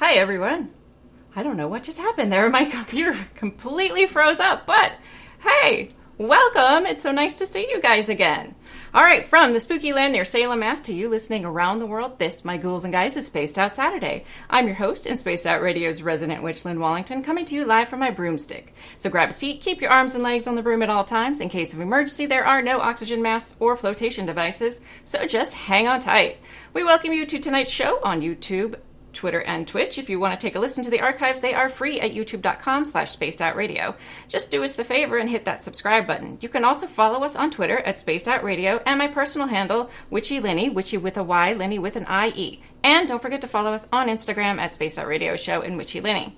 Hi, everyone. I don't know what just happened there. My computer completely froze up, but hey, welcome. It's so nice to see you guys again. All right, from the spooky land near Salem, Mass. to you listening around the world, this, my ghouls and guys, is Spaced Out Saturday. I'm your host and Spaced Out Radio's resident witch, Lynn Wallington, coming to you live from my broomstick. So grab a seat, keep your arms and legs on the broom at all times. In case of emergency, there are no oxygen masks or flotation devices, so just hang on tight. We welcome you to tonight's show on YouTube, Twitter, and Twitch. If you want to take a listen to the archives, they are free at youtube.com/spacedoutradio. Just do us the favor and hit that subscribe button. You can also follow us on Twitter at spacedoutradio and my personal handle, Witchy Linny, Witchy with a Y, Linny with an I-E. And don't forget to follow us on Instagram at Spaced Out Radio Show and Witchy Linny.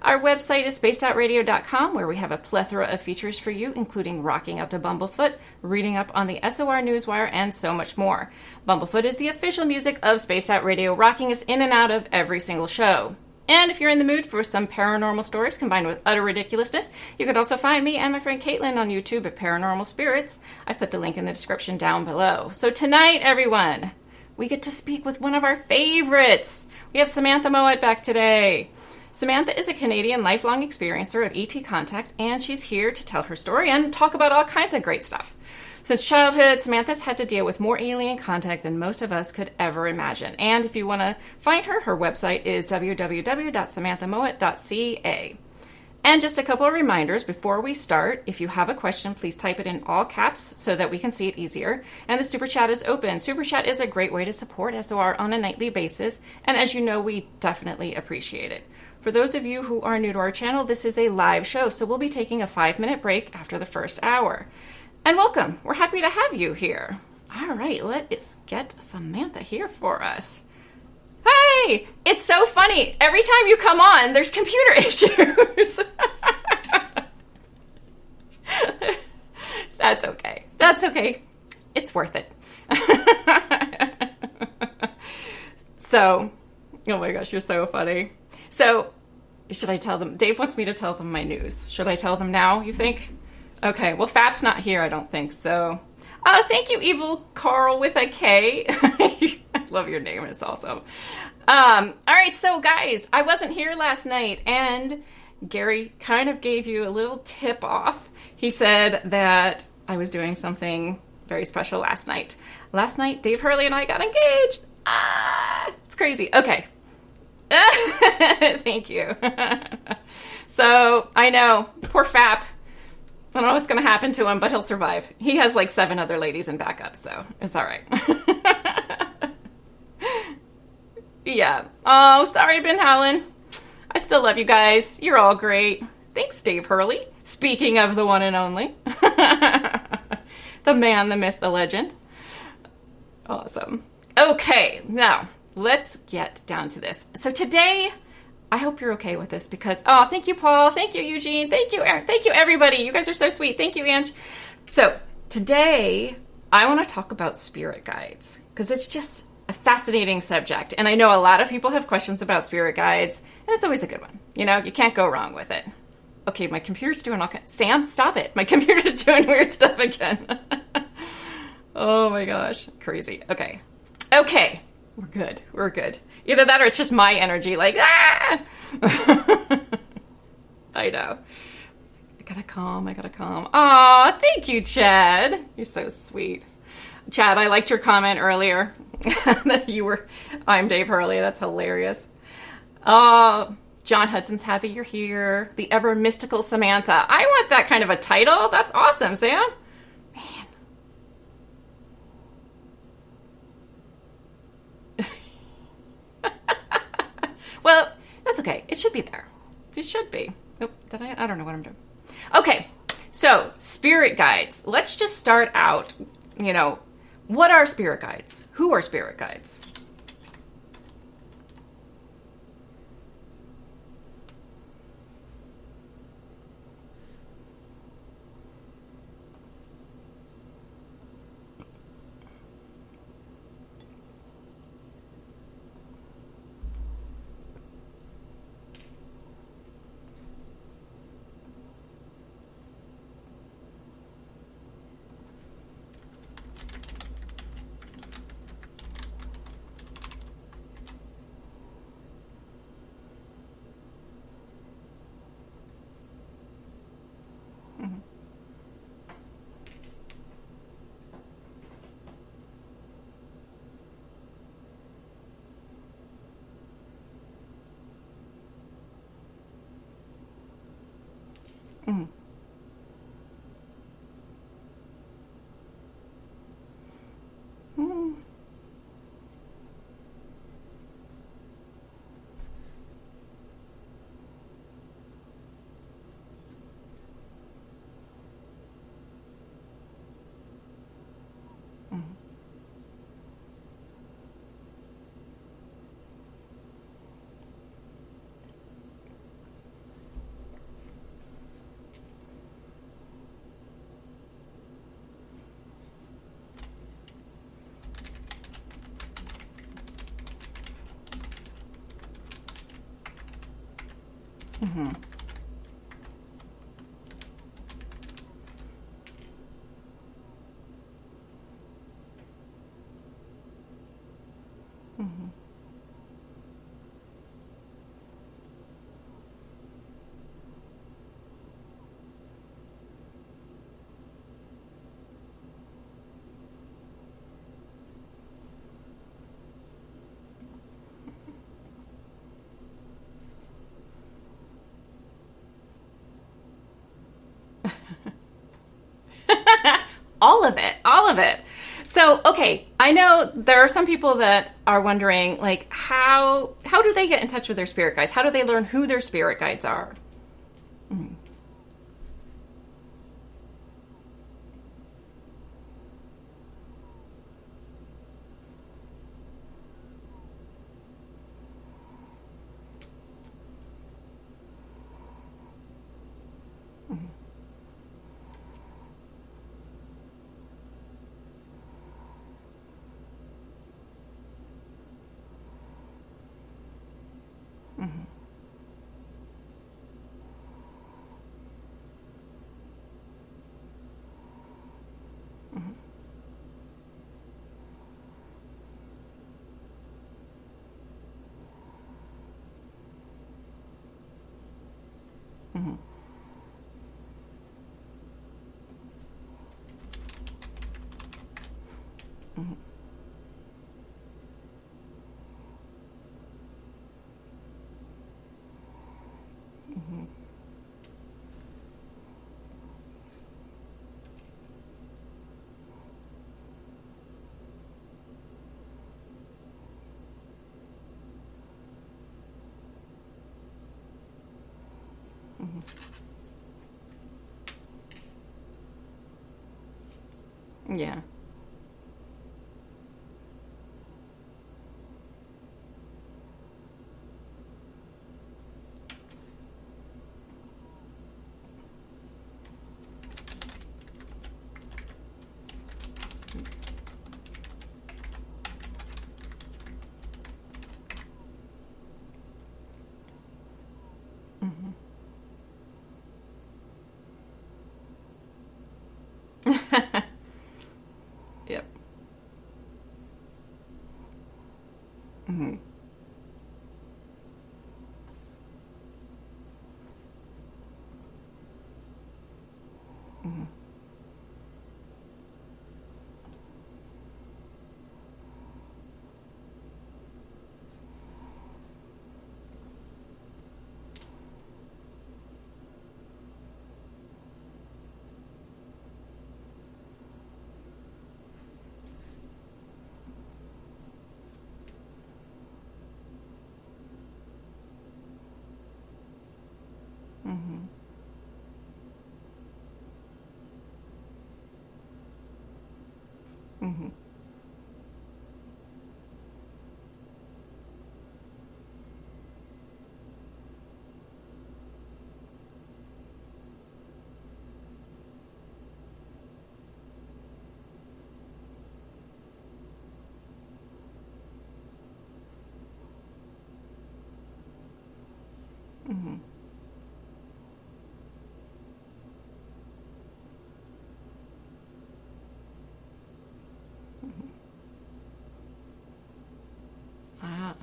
Our website is spacedoutradio.com, where we have a plethora of features for you, including rocking out to Bumblefoot, reading up on the SOR Newswire, and so much more. Bumblefoot is the official music of Spaced Out Radio, rocking us in and out of every single show. And if you're in the mood for some paranormal stories combined with utter ridiculousness, you can also find me and my friend Caitlin on YouTube at Paranormal Spirits. I've put the link in the description down below. So tonight, everyone, we get to speak with one of our favorites. We have Samantha Mowat back today. Samantha is a Canadian lifelong experiencer of ET contact, and she's here to tell her story and talk about all kinds of great stuff. Since childhood, Samantha's had to deal with more alien contact than most of us could ever imagine. And if you want to find her, her website is www.samanthamowat.ca. And just a couple of reminders before we start. If you have a question, please type it in all caps so that we can see it easier. And the Super Chat is open. Super Chat is a great way to support SOR on a nightly basis, and as you know, we definitely appreciate it. For those of you who are new to our channel, this is a live show, so we'll be taking a 5-minute break after the first hour. And welcome. We're happy to have you here. All right, let's get Samantha here for us. Hey, it's so funny. Every time you come on, there's computer issues. That's okay. That's okay. It's worth it. So, oh my gosh, you're so funny. So, should I tell them? Dave wants me to tell them my news. Should I tell them now, you think? Okay, well, Fap's not here, I don't think, so. Thank you, Evil Carl with a K. I love your name, it's awesome. All right, so guys, I wasn't here last night, and Gary kind of gave you a little tip off. He said that I was doing something very special last night. Last night, Dave Hurley and I got engaged. It's crazy. Okay. Thank you. So, I know, poor Fap. I don't know what's going to happen to him, but he'll survive. He has like 7 other ladies in backup, so it's all right. Yeah. Oh, sorry, Ben Howland. I still love you guys. You're all great. Thanks, Dave Hurley. Speaking of the one and only. The man, the myth, the legend. Awesome. Okay, now, let's get down to this. So today, I hope you're okay with this because, oh, thank you, Paul. Thank you, Eugene. Thank you, Aaron. Thank you, everybody. You guys are so sweet. Thank you, Ange. So today, I want to talk about spirit guides because it's just a fascinating subject. And I know a lot of people have questions about spirit guides, and it's always a good one. You know, you can't go wrong with it. Okay, my computer's doing all kinds. Sam, stop it. My computer's doing weird stuff again. Oh my gosh. Crazy. Okay. Okay. We're good. We're good. Either that or it's just my energy, like, ah! I know. I gotta calm. Aw, thank you, Chad. You're so sweet. Chad, I liked your comment earlier that I'm Dave Hurley. That's hilarious. Oh, John Hudson's happy you're here. The ever mystical Samantha. I want that kind of a title. That's awesome, Sam. Well, that's okay. It should be there. It should be. Oh, did I? I don't know what I'm doing. Okay, so spirit guides. Let's just start out, what are spirit guides? Who are spirit guides? Mm-hmm. Mm-hmm. All of it, all of it. So, okay, I know there are some people that are wondering, like, how do they get in touch with their spirit guides? How do they learn who their spirit guides are? Mm-hmm. Mm-hmm. Mm-hmm. Mm-hmm. Mm-hmm. Mm-hmm. Yeah. Mm-hmm. Yep. Mm-hmm. Mm-hmm. Mm-hmm. Mm-hmm. Mm-hmm. Ah.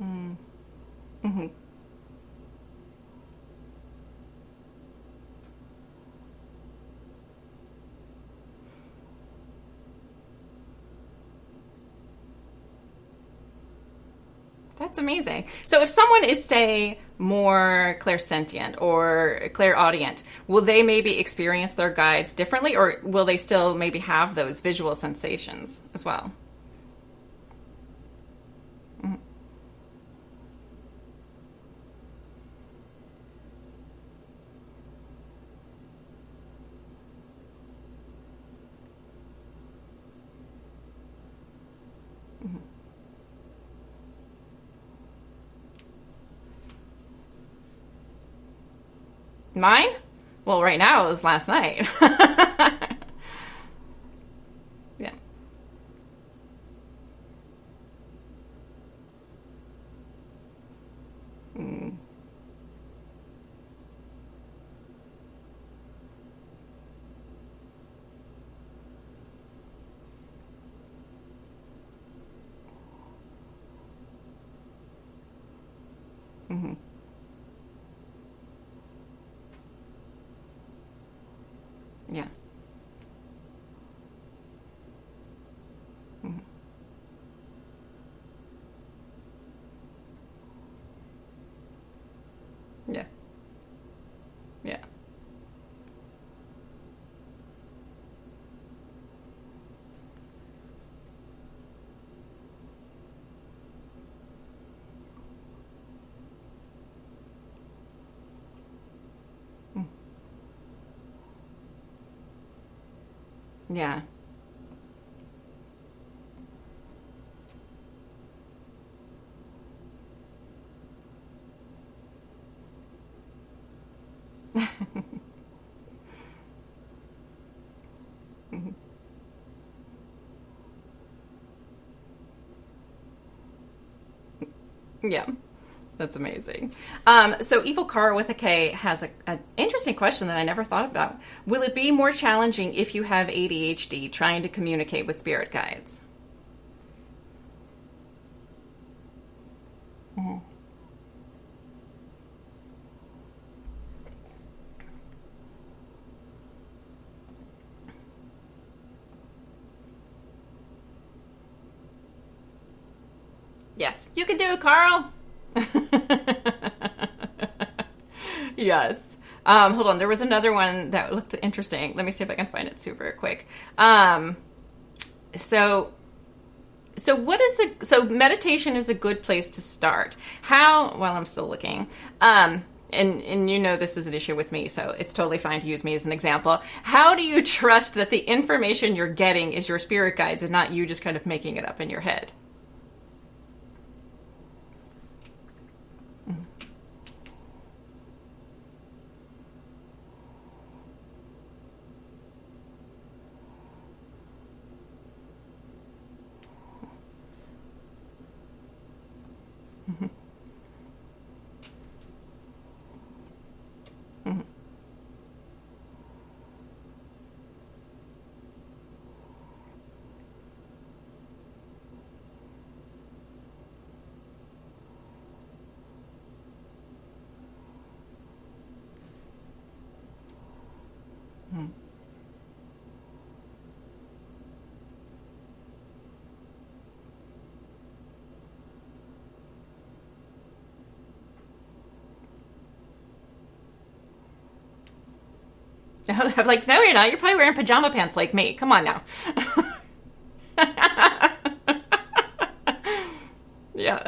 Mm-hmm. Mm-hmm. That's amazing. So if someone is, say, more clairsentient or clairaudient, will they maybe experience their guides differently, or will they still maybe have those visual sensations as well? Mine? Well, right now it was last night. Yeah. Mm. Mm-hmm. Yeah. Mm-hmm. Yeah. Yeah. Mm. Yeah. Mhm. Yeah. That's amazing. So Evil Car with a K has an interesting question that I never thought about. Will it be more challenging if you have ADHD trying to communicate with spirit guides? Mhm. Yes, you can do it, Carl. Yes. Hold on. There was another one that looked interesting. Let me see if I can find it super quick. So what is so meditation is a good place to start. How? Well, I'm still looking. And you know this is an issue with me, so it's totally fine to use me as an example. How do you trust that the information you're getting is your spirit guides and not you just kind of making it up in your head? Mm-hmm. Mm-hmm. I'm like, no, you're not. You're probably wearing pajama pants like me. Come on now. Yeah.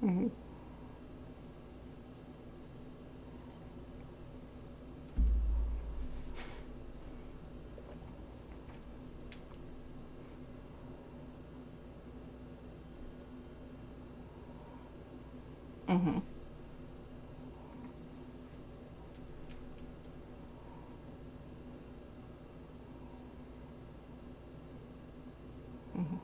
Mm-hmm. Mm-hmm. Mm-hmm.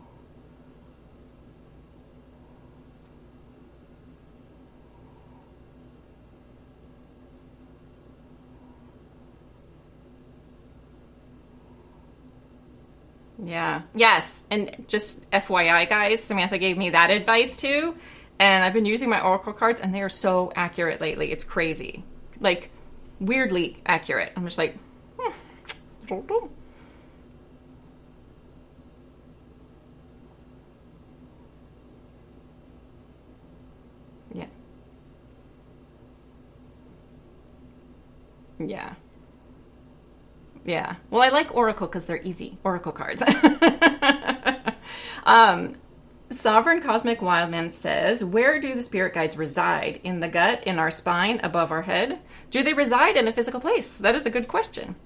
Yeah. Yes. And just FYI, guys, Samantha gave me that advice too. And I've been using my Oracle cards, and they are so accurate lately. It's crazy. Like, weirdly accurate. I'm just like, I don't know. Yeah. Yeah. Yeah. Well, I like Oracle because they're easy. Oracle cards. um, Sovereign Cosmic Wildman says, where do the spirit guides reside? In the gut, in our spine, above our head? Do they reside in a physical place? That is a good question.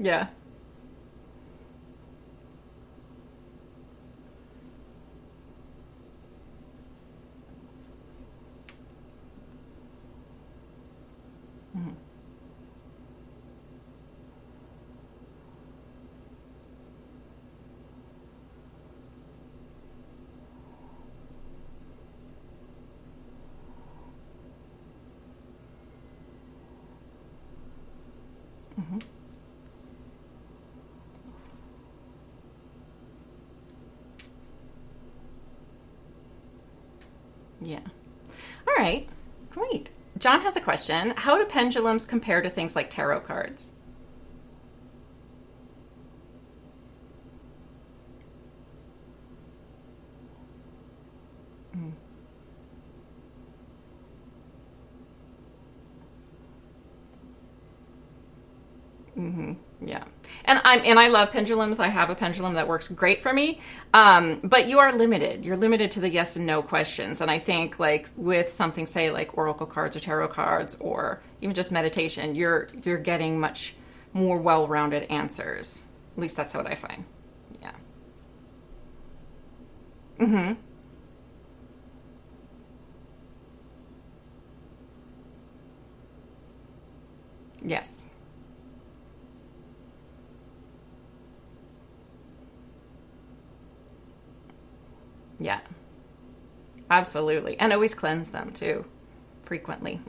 Yeah. Hmm. Hmm. Yeah. All right. Great. John has a question. How do pendulums compare to things like tarot cards? Hmm. Yeah, and I love pendulums. I have a pendulum that works great for me. But you are limited. You're limited to the yes and no questions. And I think like with something, say like oracle cards or tarot cards, or even just meditation, you're getting much more well-rounded answers. At least that's what I find. Yeah. Hmm. Yes. Yeah. Absolutely. And always cleanse them too, frequently.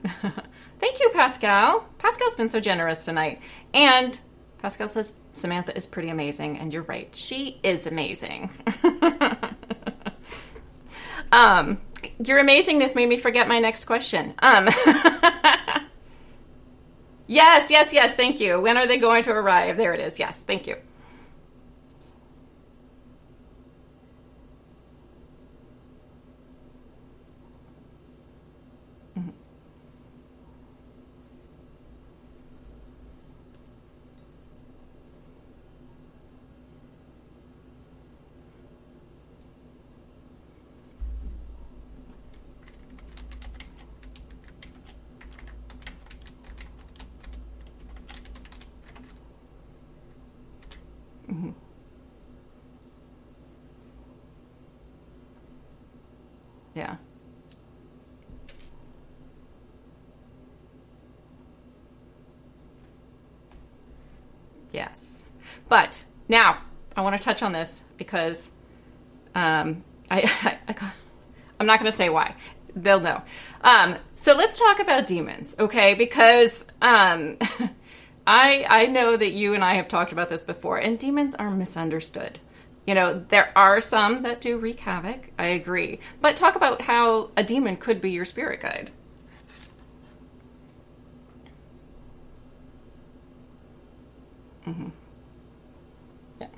Thank you, Pascal. Pascal's been so generous tonight. And Pascal says Samantha is pretty amazing, and you're right. She is amazing. um, your amazingness made me forget my next question. Yes, yes, yes, thank you. When are they going to arrive? There it is. Yes, thank you. Mm-hmm. Yeah. Yes. But now I want to touch on this because I'm not going to say why. They'll know. So let's talk about demons, okay? Because I know that you and I have talked about this before, and demons are misunderstood. You know, there are some that do wreak havoc. I agree. But talk about how a demon could be your spirit guide. Hmm. Yeah.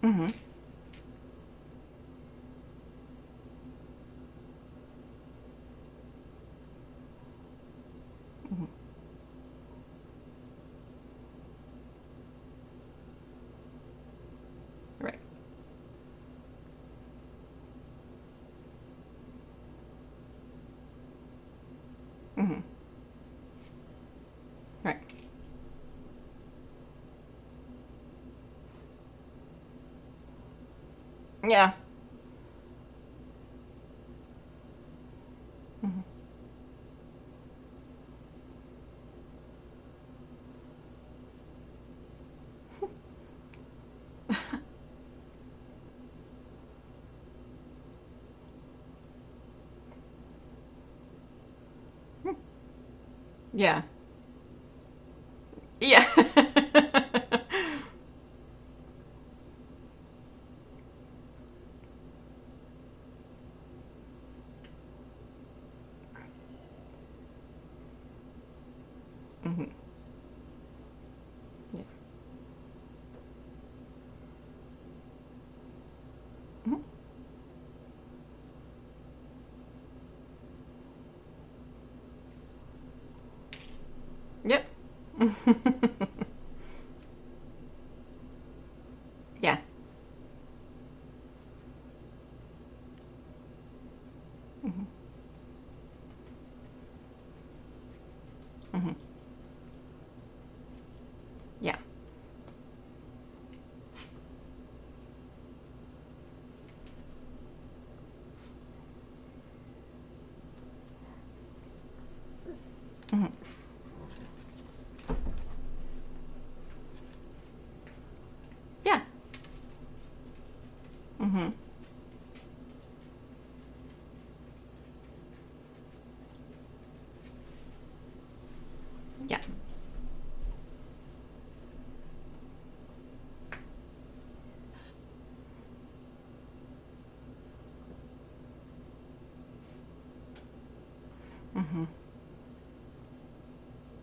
Mm-hmm. Hmm. Right. Hmm. Right. Yeah. Hmm. Yeah. Yeah. Hmm. Yeah. Mhm. Yeah. Mm-hmm. Mm-hmm. Yeah. Mm-hmm. Yeah. Mm-hmm. Yeah. Mm-hmm.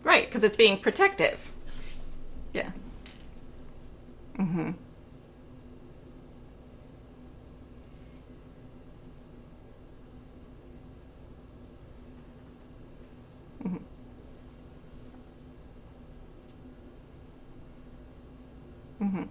Right, because it's being protective. Yeah. Mm-hmm. Mm-hmm. Mm-hmm.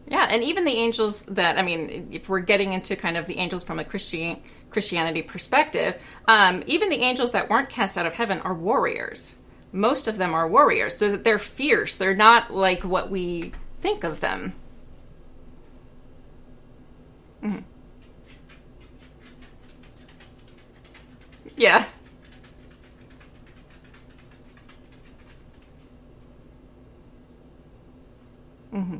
Yeah, and even the angels that, I mean, if we're getting into kind of the angels from a Christianity perspective, even the angels that weren't cast out of heaven are warriors. Most of them are warriors, so that they're fierce. They're not like what we think of them. Mm-hmm. Yeah. Mm-hmm.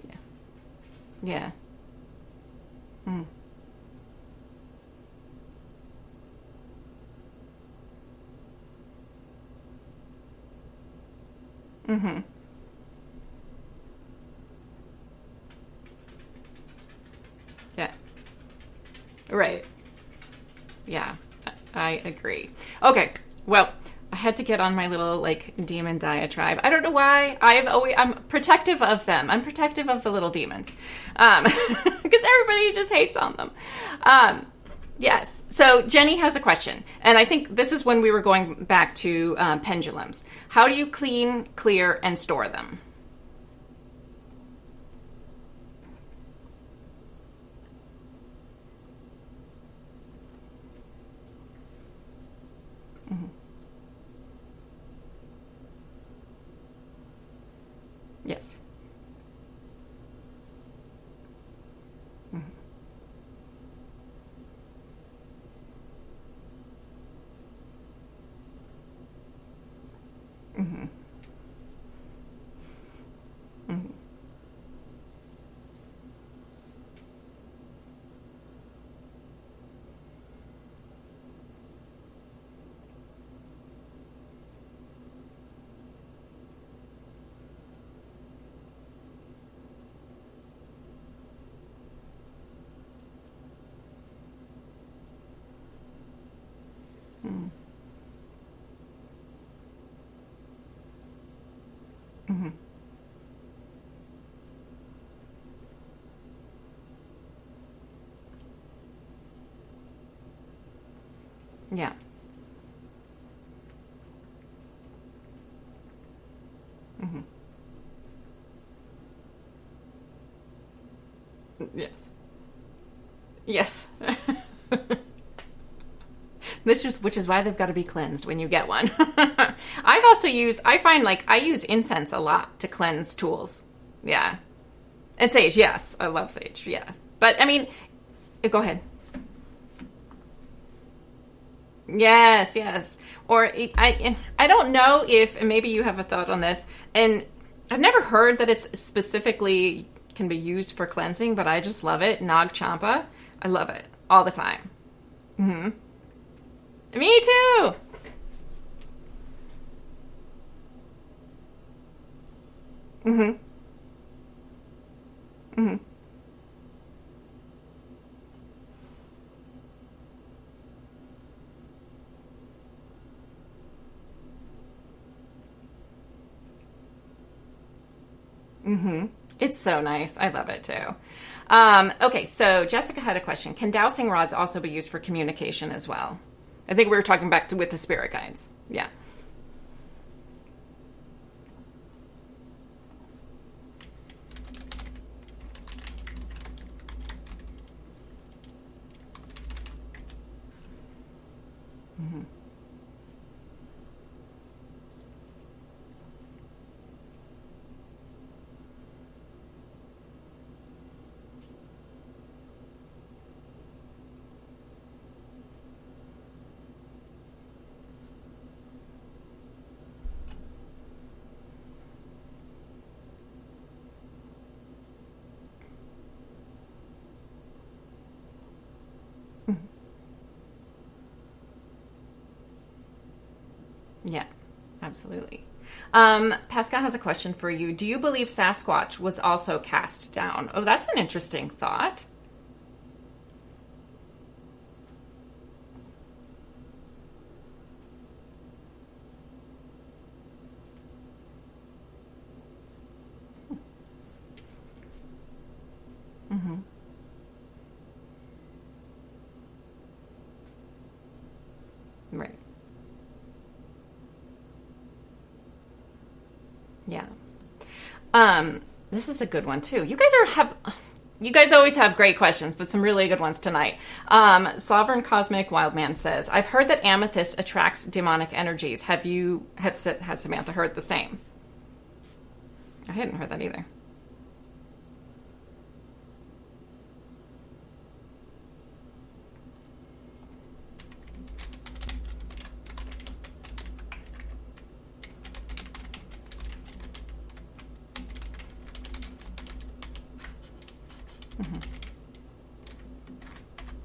Yeah. Yeah. Mm-hmm. Mm-hmm. Yeah. Right. Yeah, I agree. Okay, well, I had to get on my little like demon diatribe. I don't know why. I'm protective of them. I'm protective of the little demons, because everybody just hates on them. Um, yes. So Jenny has a question, and I think this is when we were going back to pendulums. How do you clean, clear, and store them? Mm-hmm. Yes. Mm-hmm. Mm-hmm. Mm-hmm. Mm-hmm. Yeah. Mm-hmm. Yes. Yes. Which is why they've got to be cleansed when you get one. I find like I use incense a lot to cleanse tools. Yeah. And sage, yes. I love sage, yeah. But I mean, go ahead. Yes, yes. I don't know if, and maybe you have a thought on this, and I've never heard that it's specifically can be used for cleansing, but I just love it. Nag Champa. I love it all the time. Hmm. Me too. Hmm. Hmm. It's so nice. I love it too. Okay, so Jessica had a question. Can dowsing rods also be used for communication as well? I think we were talking back to with the spirit guides. Yeah. Yeah, absolutely. Pascal has a question for you. Do you believe Sasquatch was also cast down? Oh, that's an interesting thought. Right. Yeah. This is a good one too. You guys always have great questions, but some really good ones tonight. Sovereign Cosmic Wildman says, I've heard that amethyst attracts demonic energies. Has Samantha heard the same? I hadn't heard that either.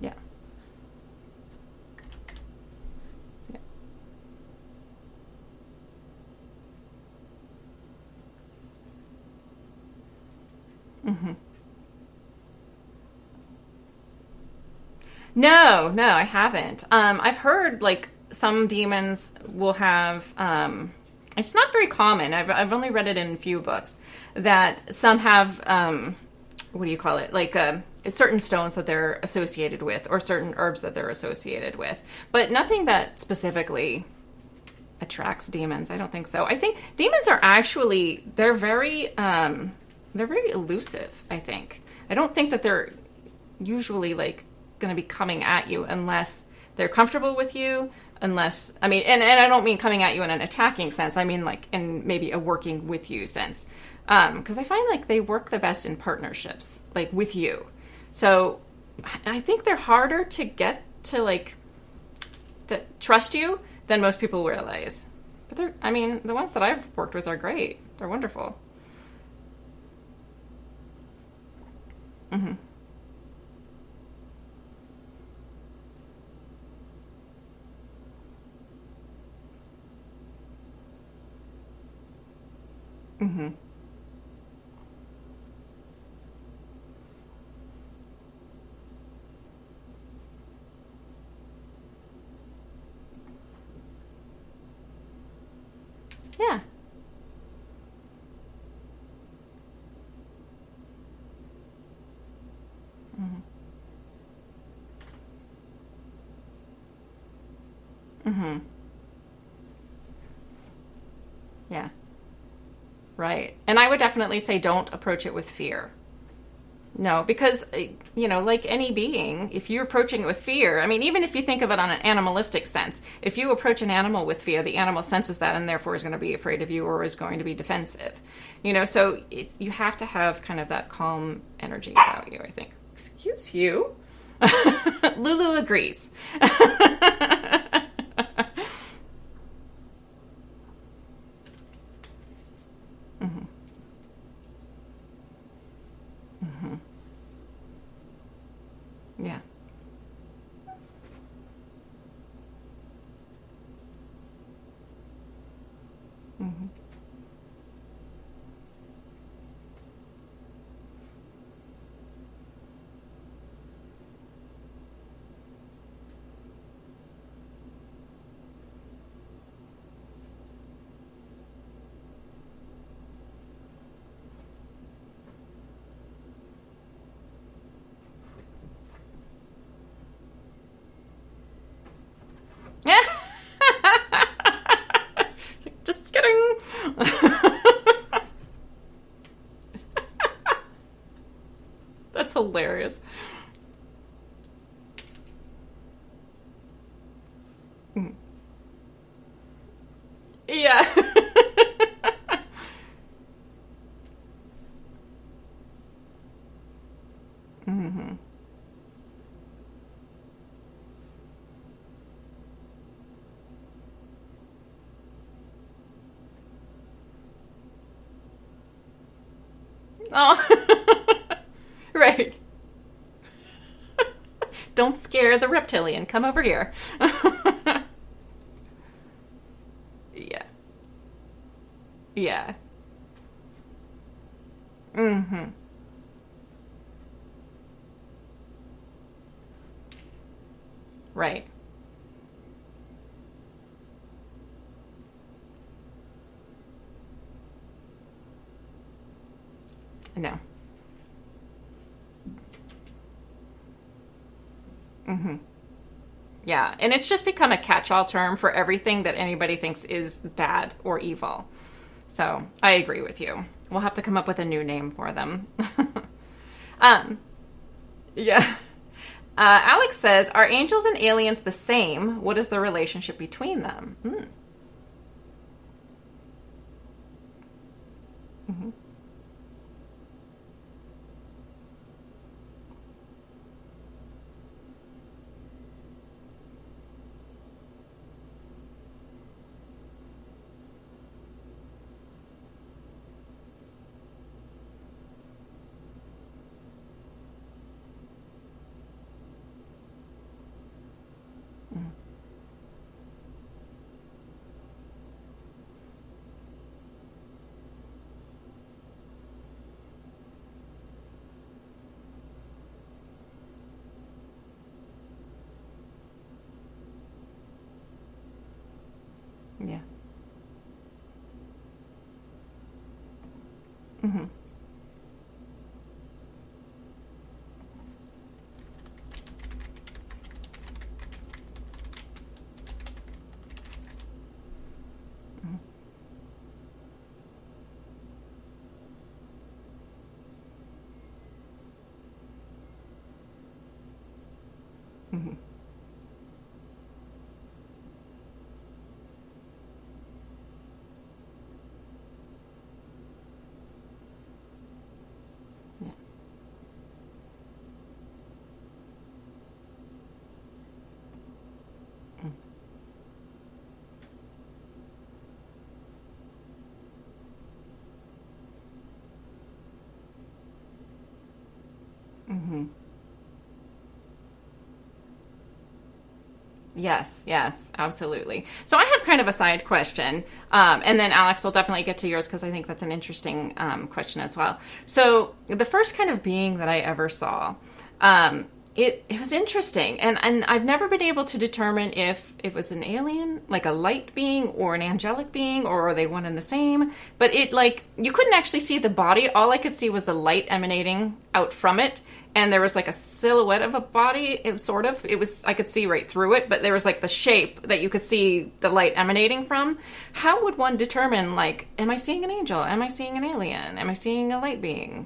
Yeah. Yeah. No, I haven't. I've heard like some demons will have. It's not very common. I've only read it in a few books that some have. What do you call it? Like it's certain stones that they're associated with, or certain herbs that they're associated with, but nothing that specifically attracts demons. I don't think so. I think demons are actually they're very elusive. I don't think that they're usually like going to be coming at you unless they're comfortable with you. Unless, I mean, and I don't mean coming at you in an attacking sense. I mean like in maybe a working with you sense. Because I find like they work the best in partnerships, like with you. So I think they're harder to get to like to trust you than most people realize. But the ones that I've worked with are great. They're wonderful. Mm-hmm. Mm-hmm. Yeah. Mm-hmm. Mm-hmm. Yeah. Right. And I would definitely say don't approach it with fear. No, because, like any being, if you're approaching it with fear, I mean, even if you think of it on an animalistic sense, if you approach an animal with fear, the animal senses that and therefore is going to be afraid of you or is going to be defensive. So you have to have kind of that calm energy about you, I think. Excuse you. Lulu agrees. Hmm. Hmm. Yeah. Hmm. That's hilarious. Mm. Yeah. Hmm. Oh, right. Don't scare the reptilian. Come over here. Yeah. Yeah. Hmm. Right. No. Hmm. Yeah. And it's just become a catch-all term for everything that anybody thinks is bad or evil. So I agree with you. We'll have to come up with a new name for them. um, yeah. Alex says, "Are angels and aliens the same? What is the relationship between them?" Hmm. Mm-hmm. Yeah. Hmm. Hmm. Yeah. Hmm. Yes, yes, absolutely. So I have kind of a side question, and then Alex will definitely get to yours because I think that's an interesting question as well. So the first kind of being that I ever saw, it was interesting, and I've never been able to determine if it was an alien, like a light being, or an angelic being, or are they one and the same? But it like you couldn't actually see the body. All I could see was the light emanating out from it, and there was like a silhouette of a body. It was I could see right through it, but there was like the shape that you could see the light emanating from. How would one determine, like, am I seeing an angel? Am I seeing an alien? Am I seeing a light being?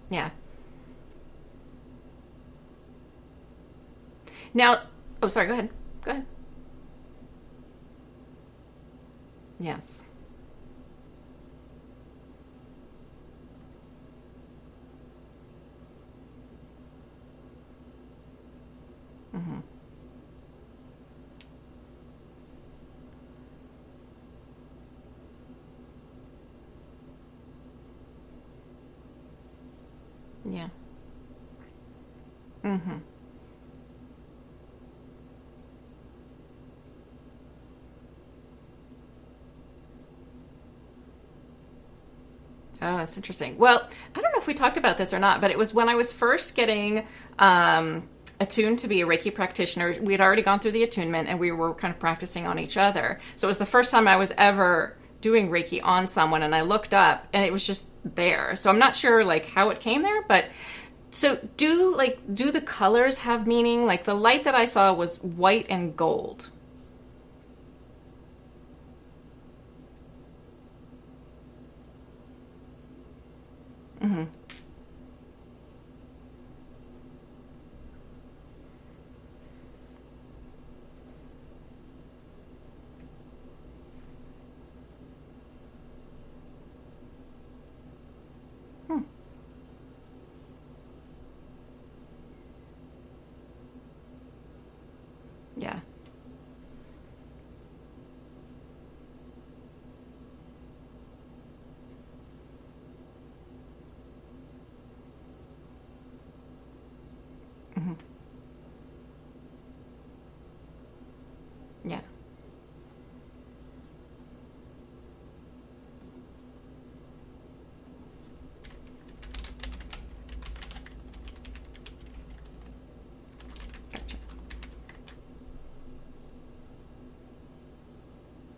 Yeah. Now, oh, sorry. Go ahead. Go ahead. Yes. Hmm. Yeah. Mm-hmm. Oh, that's interesting. Well, I don't know if we talked about this or not, but it was when I was first getting attuned to be a Reiki practitioner. We had already gone through the attunement and we were kind of practicing on each other. So it was the first time I was ever doing Reiki on someone, and I looked up and it was just there. So I'm not sure like how it came there, but so do the colors have meaning? Like the light that I saw was white and gold. Mm-hmm. Hmm. Yeah. Mm-hmm. Yeah. Gotcha.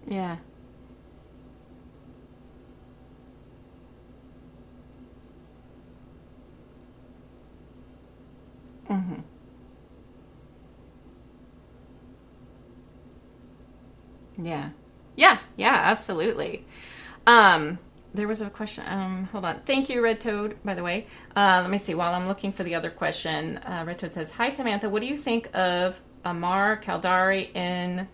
Yeah. Mm-hmm. Yeah. Yeah. Yeah. Absolutely. There was a question. Hold on. Thank you, Red Toad, by the way. Let me see. While I'm looking for the other question, Red Toad says, "Hi, Samantha. What do you think of Amar Kaldari in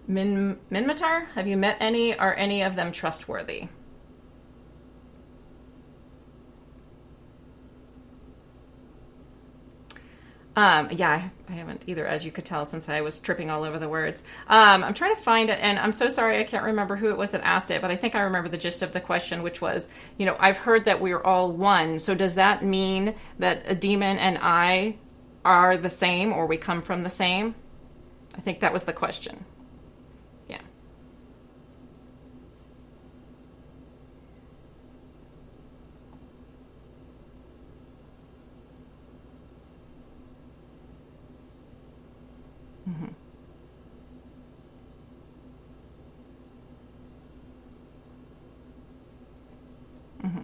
Minmatar? Have you met any? Are any of them trustworthy?" Yeah, I haven't either, as you could tell, since I was tripping all over the words. I'm trying to find it, and I'm so sorry I can't remember who it was that asked it, but I think I remember the gist of the question, which was, I've heard that we're all one. So does that mean that a demon and I are the same, or we come from the same? I think that was the question. Yeah. Mm-hmm. Mm-hmm.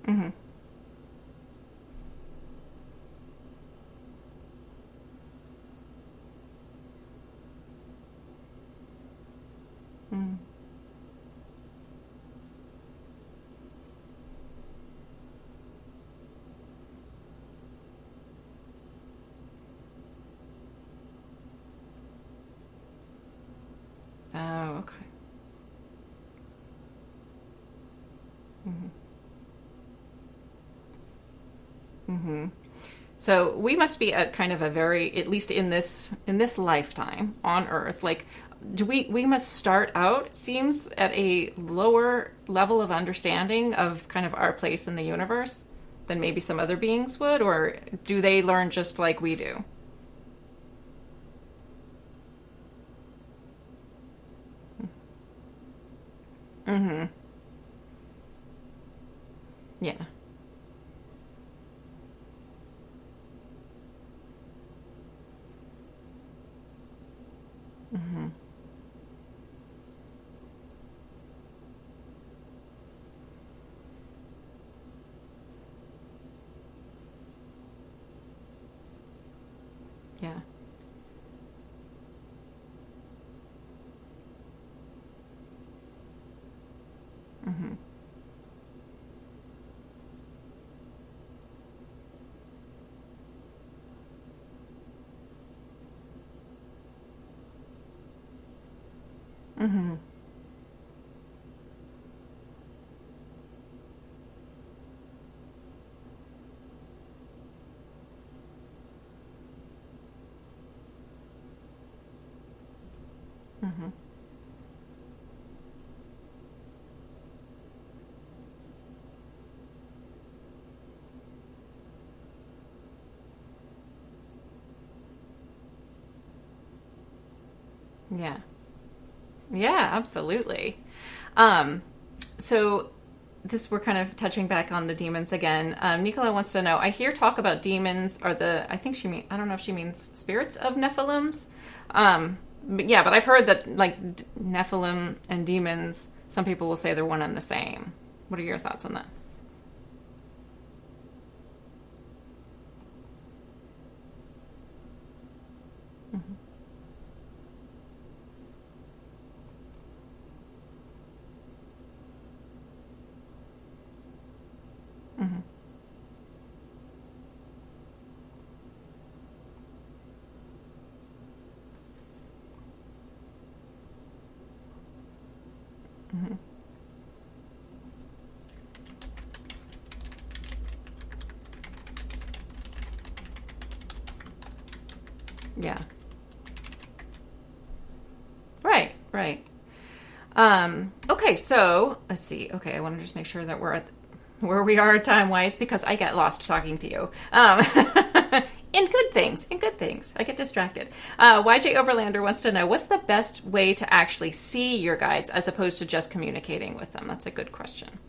Mm-hmm. Mm-hmm. Oh, okay. Mm-hmm. Mm-hmm. So we must be at kind of a very, at least in this lifetime on Earth, like do we must start out, it seems, at a lower level of understanding of kind of our place in the universe than maybe some other beings would, or do they learn just like we do? Mm-hmm. Yeah. Mm-hmm. Yeah. Mm-hmm. Mm-hmm. Yeah. Yeah, absolutely. Um, so this we're kind of touching back on the demons again. Nicola wants to know. I hear talk about demons are the. I think she mean. I don't know if she means spirits of Nephilims. But yeah, but I've heard that like Nephilim and demons. Some people will say they're one and the same. What are your thoughts on that? Mm-hmm. Mm-hmm. Mm-hmm. Yeah. Right. Right. Okay, so let's see. Okay, I want to just make sure that we're at where we are time wise because I get lost talking to you. In good things, in good things. I get distracted. YJ Overlander wants to know what's the best way to actually see your guides as opposed to just communicating with them? That's a good question.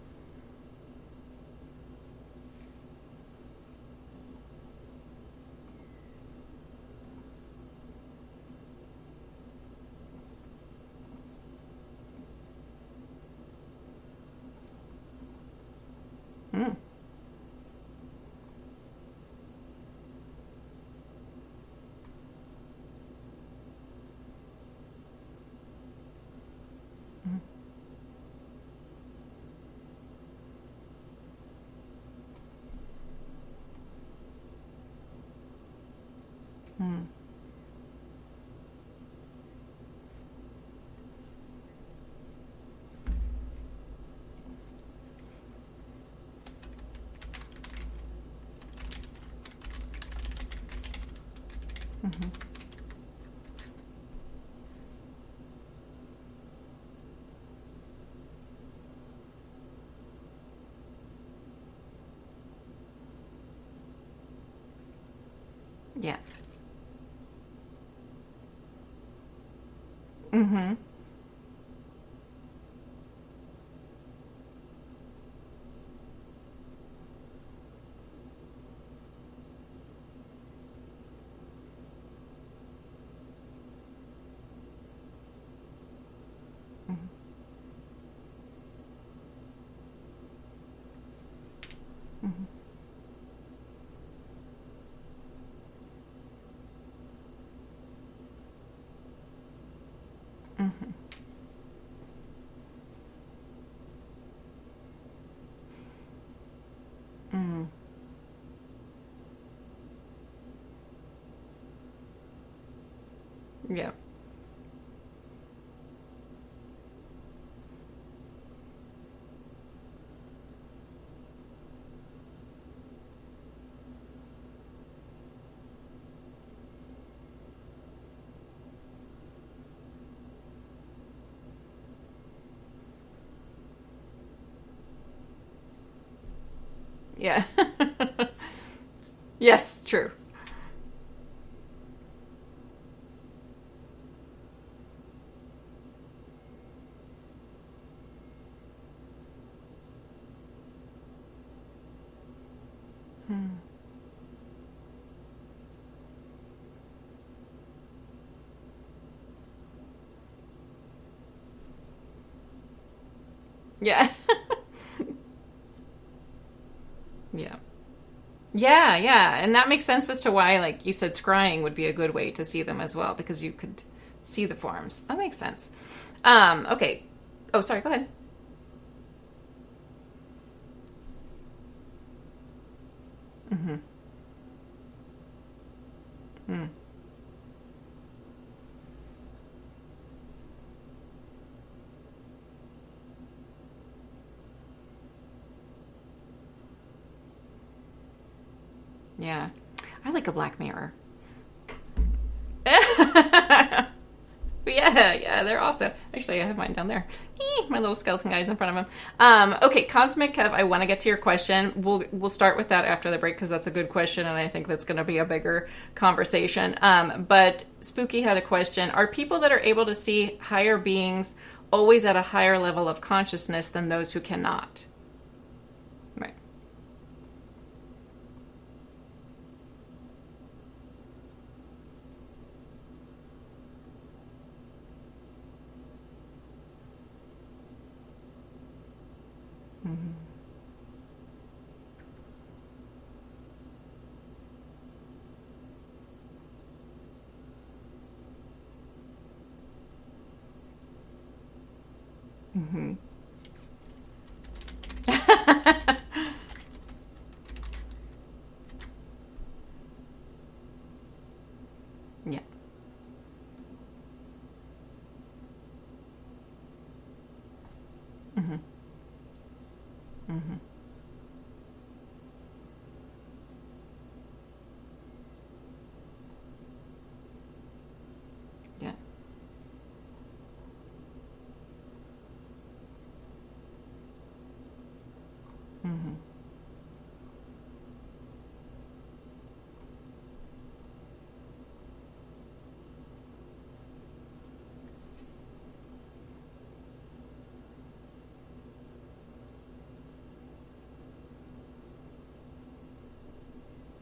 Mm, mm, mm, mhm. Yeah. Mm-hmm. Mm-hmm. Mm-hmm. Mm-hmm. Mm-hmm. Yeah. Yeah. Yes, true. Mm. Yeah. Yeah. Yeah, yeah. And that makes sense as to why, like you said, scrying would be a good way to see them as well, because you could see the forms. That makes sense. Okay. Oh, sorry, go ahead. Mm-hmm. Mm. Yeah. I like a black mirror. But yeah, they're awesome. Actually, I have mine down there. My little skeleton guy's in front of him. Okay, Cosmic Kev, I want to get to your question. We'll start with that after the break because that's a good question, and I think that's going to be a bigger conversation. But Spooky had a question: are people that are able to see higher beings always at a higher level of consciousness than those who cannot? Right. Mm-hmm. Mm-hmm. Yeah. Mm-hmm. Mm-hmm. Yeah. Mm-hmm.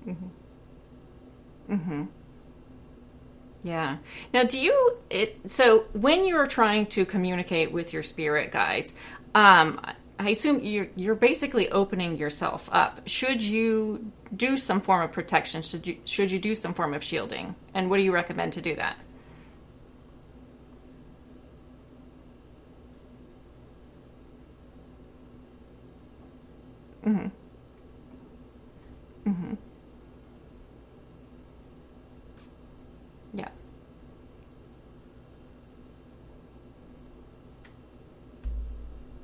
Mm-hmm. Mm-hmm. Yeah. Now, so when you're trying to communicate with your spirit guides, I assume you're basically opening yourself up. Should you do some form of protection? Should you do some form of shielding? And what do you recommend to do that? Mm-hmm. Mm-hmm. Yeah.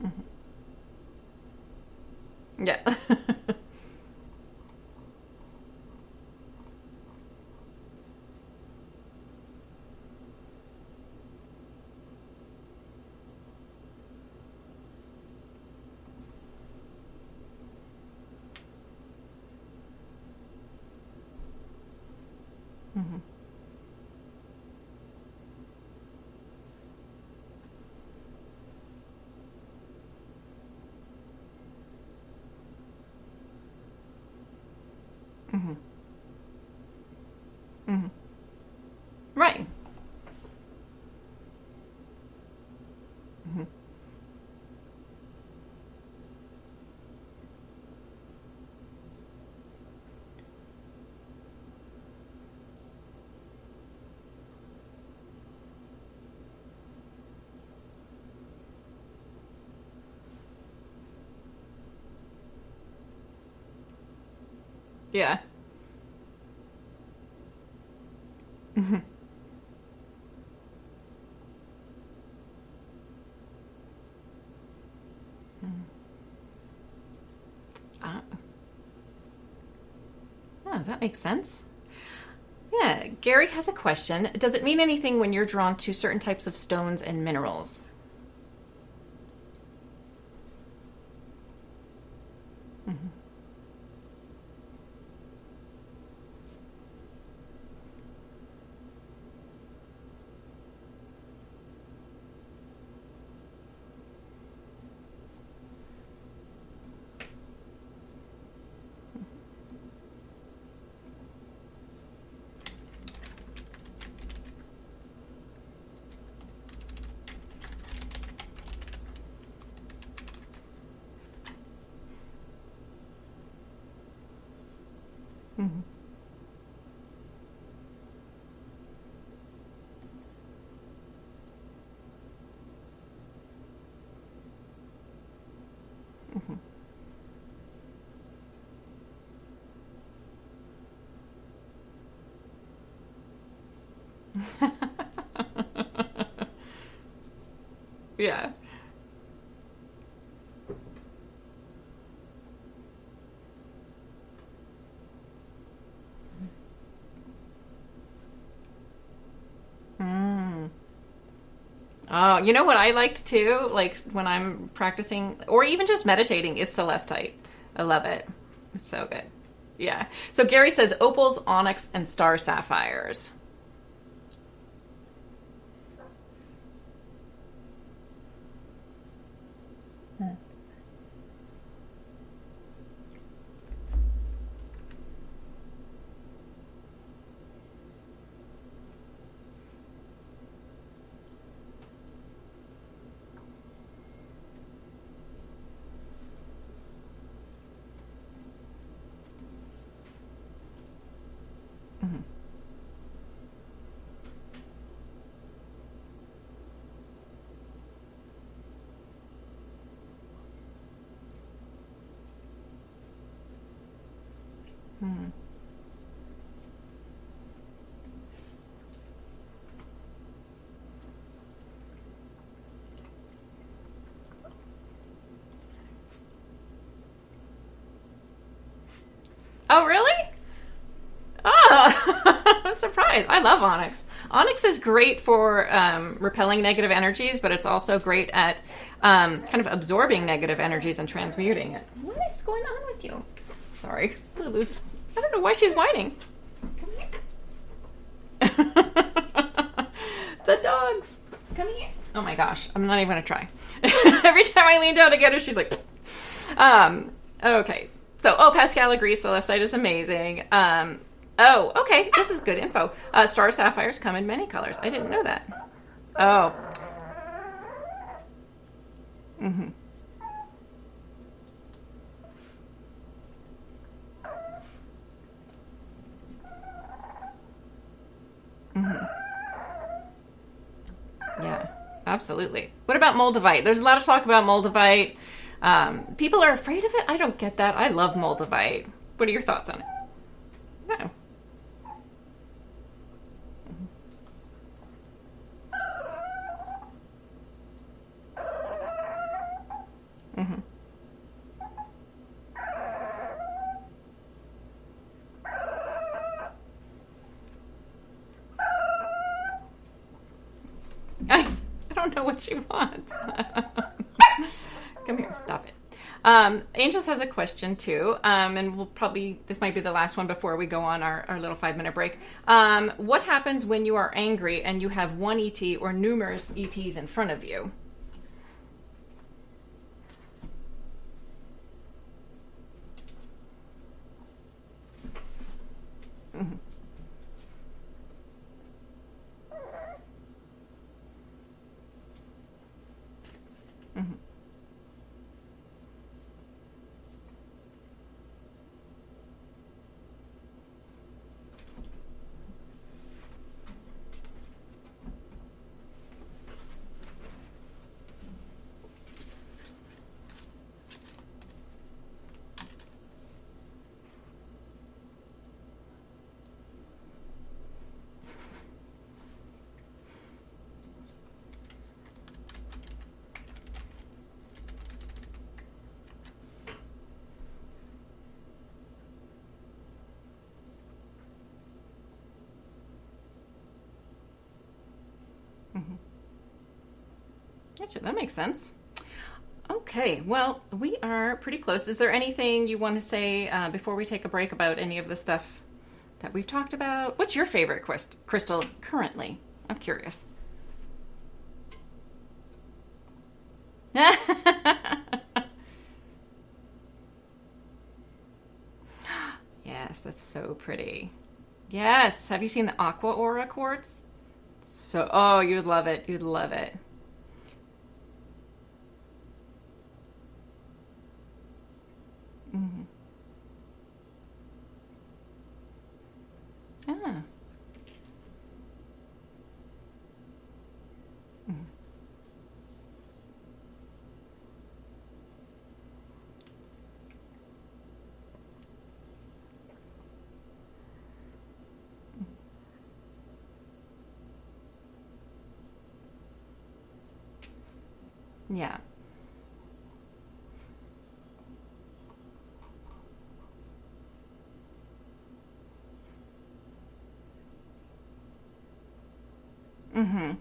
Mm-hmm. Yeah. Mm-hmm. Mm-hmm. Mm-hmm. Right. Mm-hmm. Yeah. Mm-hmm. Uh, oh, that makes sense. Yeah, Gary has a question. Does it mean anything when you're drawn to certain types of stones and minerals? Mm-hmm. Mm-hmm. Yeah. Mm. Oh, you know what I liked too? Like when I'm practicing or even just meditating is celestite. I love it. It's so good. Yeah. So Gary says opals, onyx, and star sapphires. Oh, really? Oh, I'm surprised. I love onyx. Onyx is great for repelling negative energies, but it's also great at kind of absorbing negative energies and transmuting it. What is going on with you? Sorry, Lulu's. I don't know why she's whining. Come here. The dogs. Come here. Oh my gosh, I'm not even going to try. Every time I lean down to get her, she's like, okay. So, Pascal agrees. Celestite is amazing. Okay. This is good info. Star sapphires come in many colors. I didn't know that. Oh. Mm-hmm. Mm-hmm. Yeah, absolutely. What about moldavite? There's a lot of talk about moldavite. People are afraid of it. I don't get that. I love moldavite. What are your thoughts on it? No. Mm-hmm. I don't know what she wants. Come here, stop it. Angels has a question too, and this might be the last one before we go on our little 5-minute break. What happens when you are angry and you have one ET or numerous ETs in front of you? Mm-hmm. Mm-hmm. Gotcha, that makes sense. Okay, well, we are pretty close. Is there anything you want to say before we take a break about any of the stuff that we've talked about? What's your favorite crystal currently? I'm curious. Yes, that's so pretty. Yes, have you seen the Aqua Aura quartz? You'd love it. You'd love it. Mm-hmm. Ah. Mm-hmm. Yeah. Mm-hmm.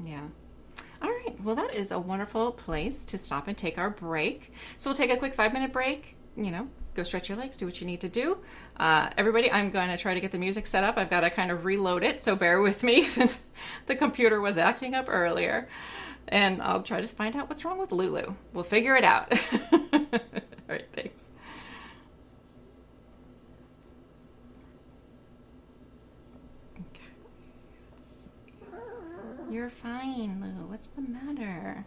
Yeah. All right. Well, that is a wonderful place to stop and take our break. So we'll take a quick 5-minute break. Go stretch your legs, do what you need to do. Everybody, I'm going to try to get the music set up. I've got to kind of reload it, so bear with me since the computer was acting up earlier. And I'll try to find out what's wrong with Lulu. We'll figure it out. All right, thanks. Okay. You're fine, Lou. What's the matter?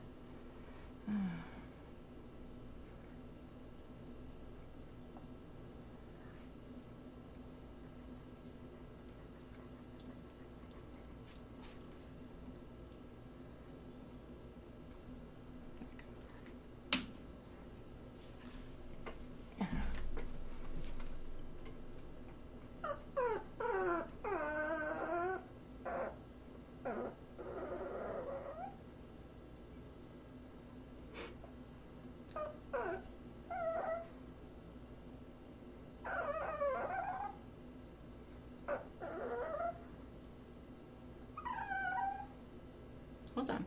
Hold on.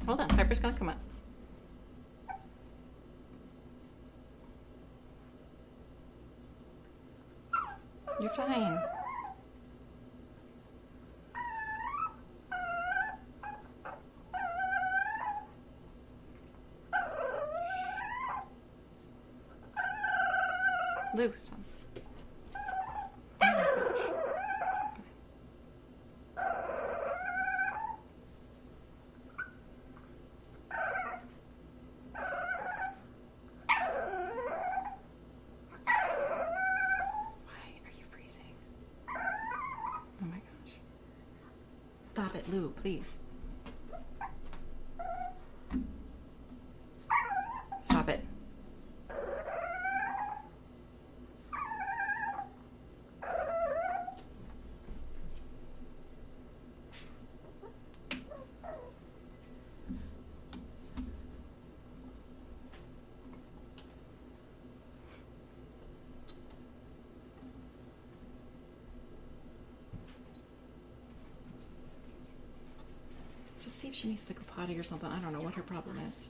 Hold on, Piper's gonna come up. You're fine. Lou, stop. Oh my gosh. Oh my gosh. Stop it, Lou, please. Stop it. See if she needs to go potty or something. I don't know what her problem is.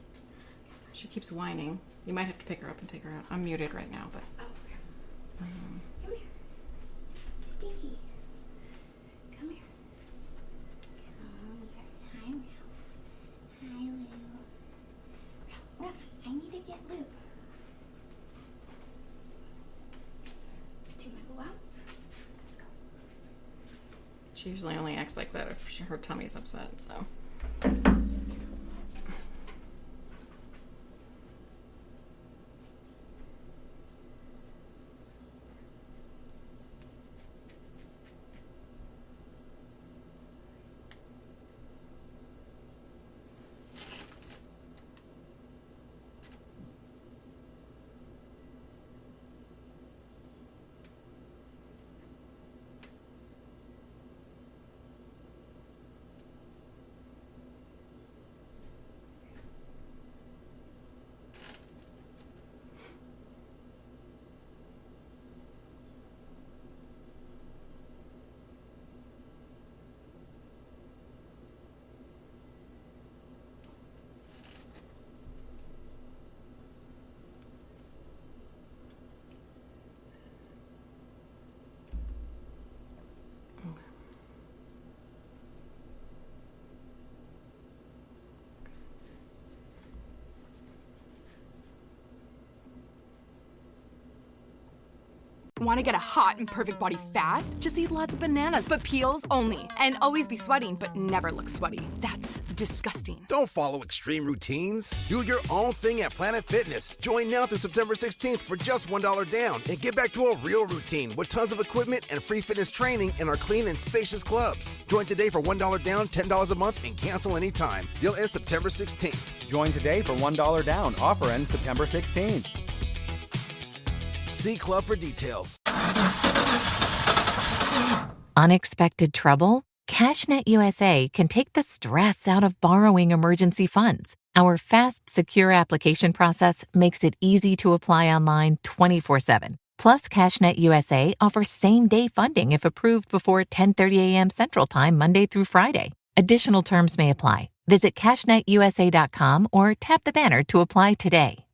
She keeps whining. You might have to pick her up and take her out. I'm muted right now, but... Come here. Stinky. Come here. Hi, Meow. Hi, Lou. Oh, I need to get Lou. Do you want to go out? Let's go. She usually only acts like that if her tummy's upset, so... Want to get a hot and perfect body fast? Just eat lots of bananas, but peels only. And always be sweating, but never look sweaty. That's disgusting. Don't follow extreme routines. Do your own thing at Planet Fitness. Join now through September 16th for just $1 down and get back to a real routine with tons of equipment and free fitness training in our clean and spacious clubs. Join today for $1 down, $10 a month, and cancel anytime. Deal ends September 16th. Join today for $1 down. Offer ends September 16th. See club for details. Unexpected trouble? CashNet USA can take the stress out of borrowing emergency funds. Our fast, secure application process makes it easy to apply online 24/7. Plus, CashNet USA offers same-day funding if approved before 10:30 a.m. Central Time, Monday through Friday. Additional terms may apply. Visit cashnetusa.com or tap the banner to apply today.